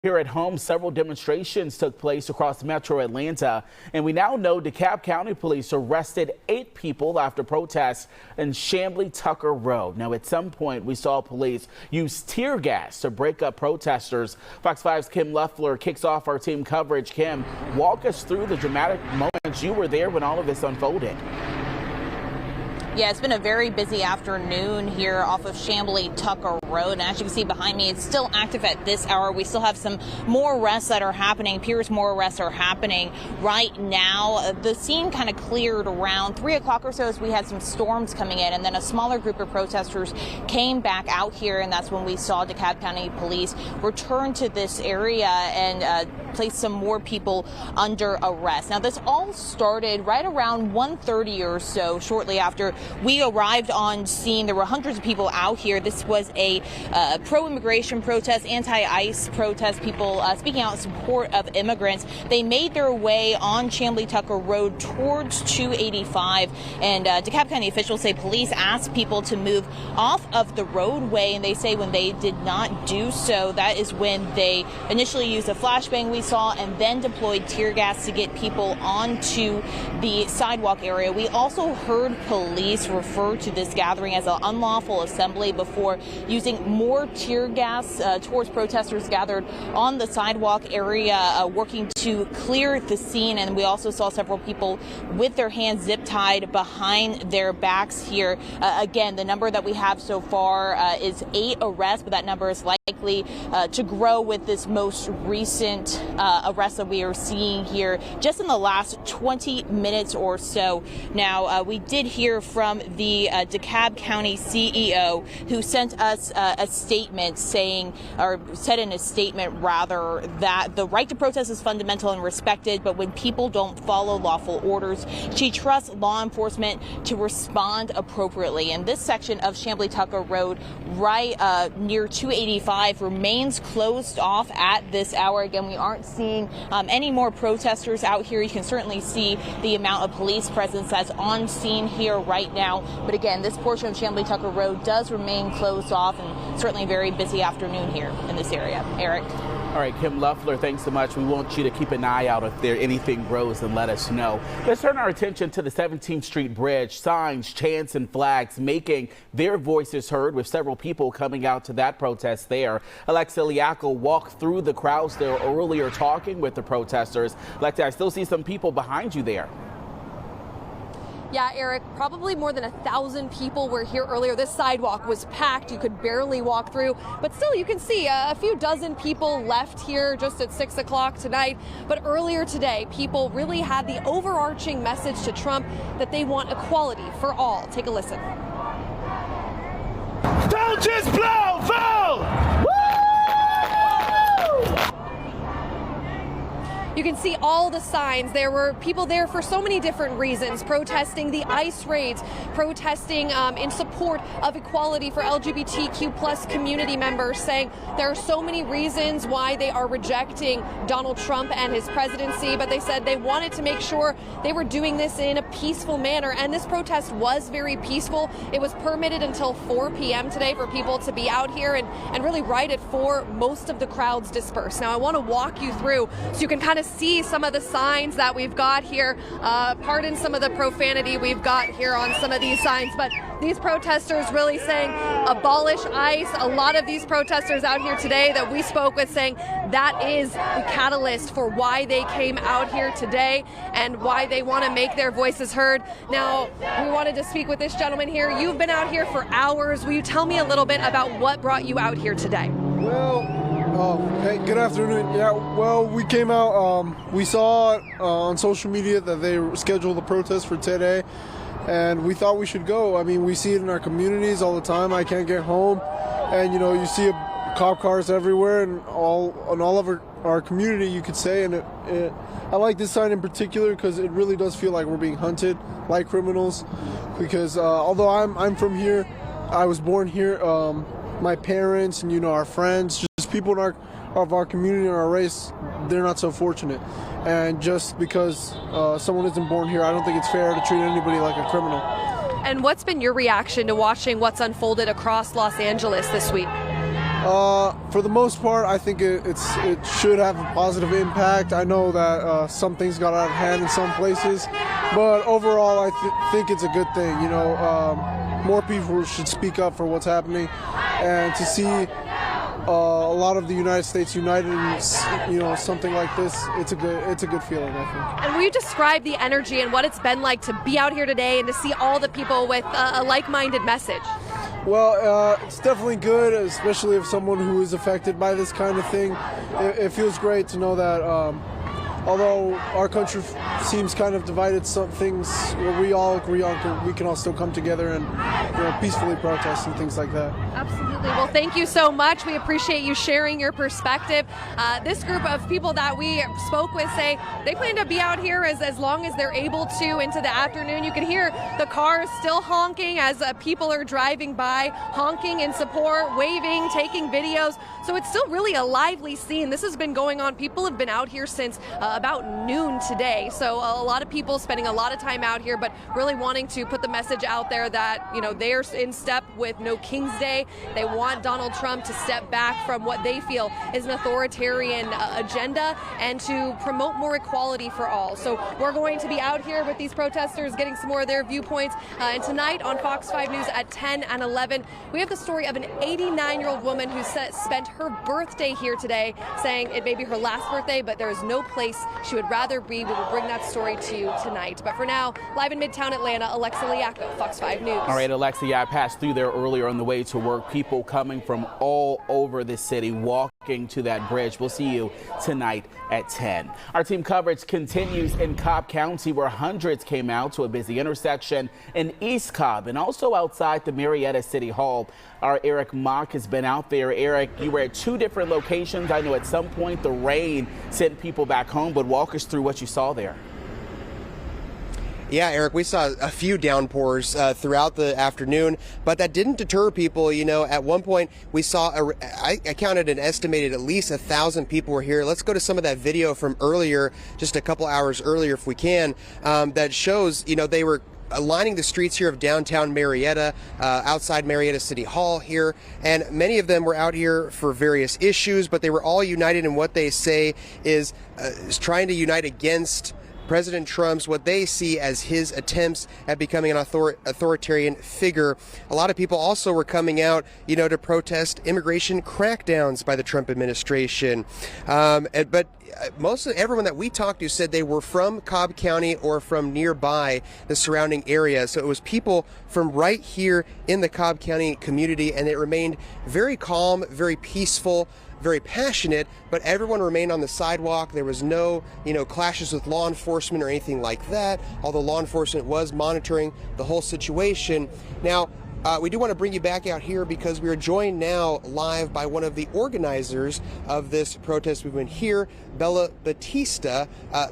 Here at home, several demonstrations took place across metro Atlanta, and we now know Cobb County police arrested 8 people after protests in Chamblee Tucker Road. Now, at some point, we saw police use tear gas to break up protesters. Fox 5's Kim Loeffler kicks off our team coverage. Kim, walk us through the dramatic moments. You were there when all of this unfolded. Yeah, it's been a very busy afternoon here off of Chamblee Tucker Road. And as you can see behind me, it's still active at this hour. We still have some more arrests that are happening. Appears more arrests are happening right now. The scene kind of cleared around 3 o'clock or so as we had some storms coming in. And then a smaller group of protesters came back out here. And that's when we saw DeKalb County Police return to this area and place some more people under arrest. Now, this all started right around 1:30 or so, shortly after we arrived on scene. There were hundreds of people out here. This was a pro-immigration protest, anti-ICE protest, people speaking out in support of immigrants. They made their way on Chamblee Tucker Road towards 285, and DeKalb County officials say police asked people to move off of the roadway, and they say when they did not do so, that is when they initially used a flashbang we saw and then deployed tear gas to get people onto the sidewalk area. We also heard police refer to this gathering as an unlawful assembly before using more tear gas towards protesters gathered on the sidewalk area, working to clear the scene. And we also saw several people with their hands zip tied behind their backs here. Again, the number that we have so far is 8 arrests, but that number is likely to grow with this most recent arrest that we are seeing here just in the last 20 minutes or so. Now, we did hear from the DeKalb County CEO, who sent us a statement saying, or said in a statement rather, that the right to protest is fundamental and respected, but when people don't follow lawful orders, she trusts law enforcement to respond appropriately. And this section of Chamblee Tucker Road, right near 285, remains closed off at this hour. Again, we aren't seeing any more protesters out here. You can certainly see the amount of police presence that's on scene here right now. But again, this portion of Chamblee Tucker Road does remain closed off, and certainly a very busy afternoon here in this area. Eric. All right, Kim Loeffler, thanks so much. We want you to keep an eye out if anything grows and let us know. Let's turn our attention to the 17th Street Bridge. Signs, chants, and flags making their voices heard, with several people coming out to that protest there. Alexa Liaco walked through the crowds there earlier talking with the protesters. Alexa, I still see some people behind you there. Yeah, Eric, probably more than 1,000 people were here earlier. This sidewalk was packed. You could barely walk through, but still you can see a few dozen people left here just at 6 o'clock tonight. But earlier today, people really had the overarching message to Trump that they want equality for all. Take a listen. Don't just blow, vote! Woo! You can see all the signs. There were people there for so many different reasons, protesting the ICE raids, protesting in support of equality for LGBTQ plus community members, saying there are so many reasons why they are rejecting Donald Trump and his presidency, but they said they wanted to make sure they were doing this in a peaceful manner. And this protest was very peaceful. It was permitted until 4 p.m. today for people to be out here, and really right at 4, most of the crowds dispersed. Now, I want to walk you through so you can kind of see some of the signs that we've got here. Pardon some of the profanity we've got here on some of these signs, but these protesters really saying abolish ICE. A lot of these protesters out here today that we spoke with saying that is the catalyst for why they came out here today and why they want to make their voices heard. Now, we wanted to speak with this gentleman here. You've been out here for hours. Will you tell me a little bit about what brought you out here today? Hey, good afternoon. Yeah, well, we came out, we saw on social media that they scheduled the protest for today, and we thought we should go. I mean, we see it in our communities all the time. I can't get home, and you see cop cars everywhere, and all of our community, you could say. And I like this sign in particular because it really does feel like we're being hunted like criminals. Because although I'm from here, I was born here. My parents and our friends, just people of our community and our race, they're not so fortunate. And just because someone isn't born here, I don't think it's fair to treat anybody like a criminal. And what's been your reaction to watching what's unfolded across Los Angeles this week? For the most part, I think it should have a positive impact. I know that some things got out of hand in some places, but overall, I think it's a good thing. You know, more people should speak up for what's happening, and to see a lot of the United States united in, you know, something like this, it's a good feeling, I think. And will you describe the energy and what it's been like to be out here today and to see all the people with a like-minded message? Well, it's definitely good, especially if someone who is affected by this kind of thing. It feels great to know that although our country seems kind of divided, some things we all agree on, we can all still come together and, you know, peacefully protest and things like that. Absolutely. Well, thank you so much. We appreciate you sharing your perspective. This group of people that we spoke with say they plan to be out here as long as they're able to into the afternoon. You can hear the cars still honking as people are driving by, honking in support, waving, taking videos. So it's still really a lively scene. This has been going on. People have been out here since about noon today. So a lot of people spending a lot of time out here, but really wanting to put the message out there that, you know, they're in step with No Kings Day. They want Donald Trump to step back from what they feel is an authoritarian agenda and to promote more equality for all. So we're going to be out here with these protesters getting some more of their viewpoints. And tonight on Fox 5 News at 10 and 11, we have the story of an 89-year-old woman who spent her birthday here today, saying it may be her last birthday, but there is no place she would rather be. We will bring that story to you tonight. But for now, live in Midtown Atlanta, Alexa Liaco, Fox 5 News. All right, Alexa, I passed through there earlier on the way to work. People coming from all over the city walking to that bridge. We'll see you tonight at 10. Our team coverage continues in Cobb County, where hundreds came out to a busy intersection in East Cobb and also outside the Marietta City Hall. Our Eric Mock has been out there. Eric, you were at two different locations. I know at some point the rain sent people back home, but walk us through what you saw there. Yeah, Eric, we saw a few downpours throughout the afternoon, but that didn't deter people. You know, at one point we saw, I counted an estimated at least 1,000 people were here. Let's go to some of that video from earlier, just a couple hours earlier if we can, that shows, you know, they were lining the streets here of downtown Marietta, outside Marietta City Hall here, and many of them were out here for various issues, but they were all united in what they say is trying to unite against President Trump's, what they see as his attempts at becoming an authoritarian figure. A lot of people also were coming out, you know, to protest immigration crackdowns by the Trump administration. But most of everyone that we talked to said they were from Cobb County or from nearby the surrounding area. So it was people from right here in the Cobb County community, and it remained very calm, very peaceful, very passionate, but everyone remained on the sidewalk. There was no, you know, clashes with law enforcement or anything like that, although law enforcement was monitoring the whole situation. Now, we do want to bring you back out here because we are joined now live by one of the organizers of this protest movement here, Bella Batista.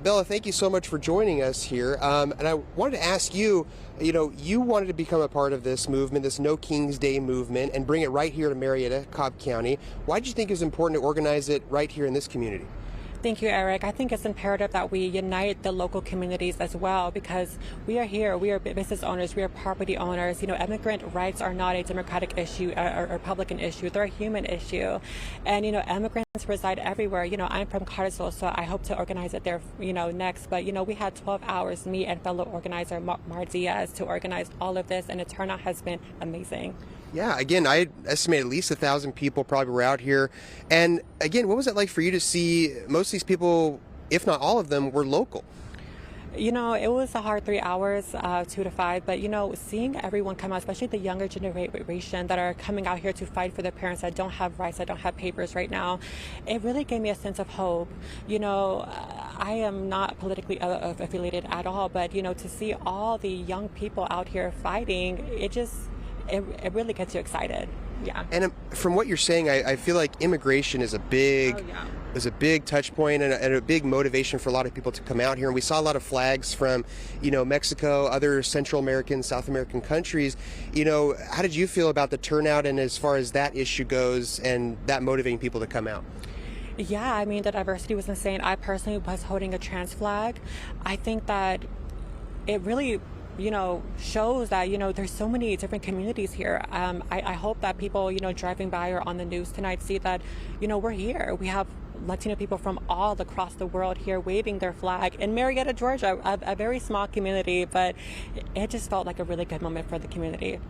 Bella, thank you so much for joining us here. And I wanted to ask you, you know, you wanted to become a part of this movement, this No Kings Day movement, and bring it right here to Marietta, Cobb County. Why did you think it was important to organize it right here in this community? Thank you, Eric. I think it's imperative that we unite the local communities as well, because we are here, we are business owners, we are property owners. You know, immigrant rights are not a Democratic issue or Republican issue, they're a human issue. And, you know, immigrants reside everywhere. You know, I'm from Cartersville, so I hope to organize it there, you know, next. But, you know, we had 12 hours, me and fellow organizer Mar Diaz, to organize all of this, and the turnout has been amazing. Yeah, again, I estimate at least 1,000 people probably were out here. And again, what was it like for you to see most of these people, if not all of them, were local? You know, it was a hard 3 hours, 2 to 5, but, you know, seeing everyone come out, especially the younger generation that are coming out here to fight for their parents that don't have rights, that don't have papers right now, it really gave me a sense of hope. You know, I am not politically affiliated at all, but, you know, to see all the young people out here fighting, it really gets you excited. Yeah. And from what you're saying, I feel like immigration is a big touch point and a big motivation for a lot of people to come out here. And we saw a lot of flags from, you know, Mexico, other Central American, South American countries. You know, how did you feel about the turnout and as far as that issue goes and that motivating people to come out? Yeah, I mean, the diversity was insane. I personally was holding a trans flag. I think that it really shows that, there's so many different communities here. I hope that people, driving by or on the news tonight see that, we're here. We have Latino people from all across the world here waving their flag in Marietta, Georgia, a very small community, but it just felt like a really good moment for the community.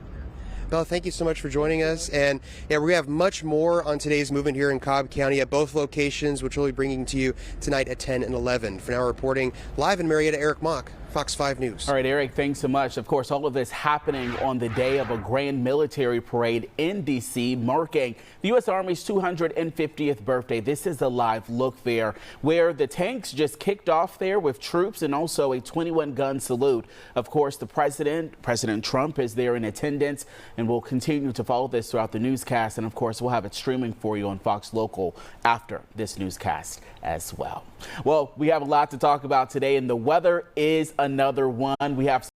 Bella, thank you so much for joining us. And yeah, we have much more on today's movement here in Cobb County at both locations, which we'll be bringing to you tonight at 10 and 11. For now, reporting live in Marietta, Eric Mock, Fox 5 News. All right, Eric, thanks so much. Of course, all of this happening on the day of a grand military parade in D.C., marking the U.S. Army's 250th birthday. This is a live look there where the tanks just kicked off there with troops and also a 21-gun salute. Of course, the President Trump is there in attendance, and we'll continue to follow this throughout the newscast. And of course, we'll have it streaming for you on Fox Local after this newscast as well. Well, we have a lot to talk about today, and the weather is another one. We have